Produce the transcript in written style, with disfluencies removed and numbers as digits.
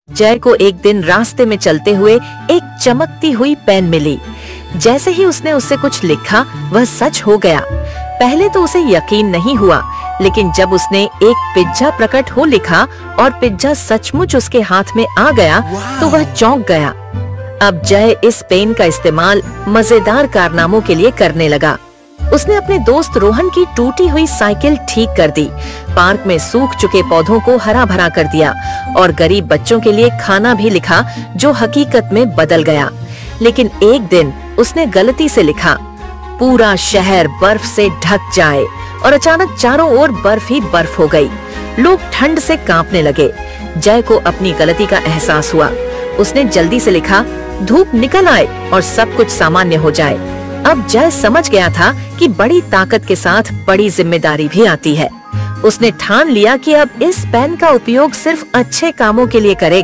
जय को एक दिन रास्ते में चलते हुए एक चमकती हुई पेन मिली। जैसे ही उसने उससे कुछ लिखा वह सच हो गया। पहले तो उसे यकीन नहीं हुआ, लेकिन जब उसने एक पिज्जा प्रकट हो लिखा और पिज्जा सचमुच उसके हाथ में आ गया तो वह चौंक गया। अब जय इस पेन का इस्तेमाल मजेदार कारनामों के लिए करने लगा। उसने अपने दोस्त रोहन की टूटी हुई साइकिल ठीक कर दी, पार्क में सूख चुके पौधों को हरा भरा कर दिया और गरीब बच्चों के लिए खाना भी लिखा जो हकीकत में बदल गया। लेकिन एक दिन उसने गलती से लिखा, पूरा शहर बर्फ से ढक जाए, और अचानक चारों ओर बर्फ ही बर्फ हो गई। लोग ठंड से कांपने लगे। जय को अपनी गलती का एहसास हुआ। उसने जल्दी से लिखा, धूप निकल आए और सब कुछ सामान्य हो जाए। अब जय समझ गया था कि बड़ी ताकत के साथ बड़ी जिम्मेदारी भी आती है। उसने ठान लिया कि अब इस पेन का उपयोग सिर्फ अच्छे कामों के लिए करेगा।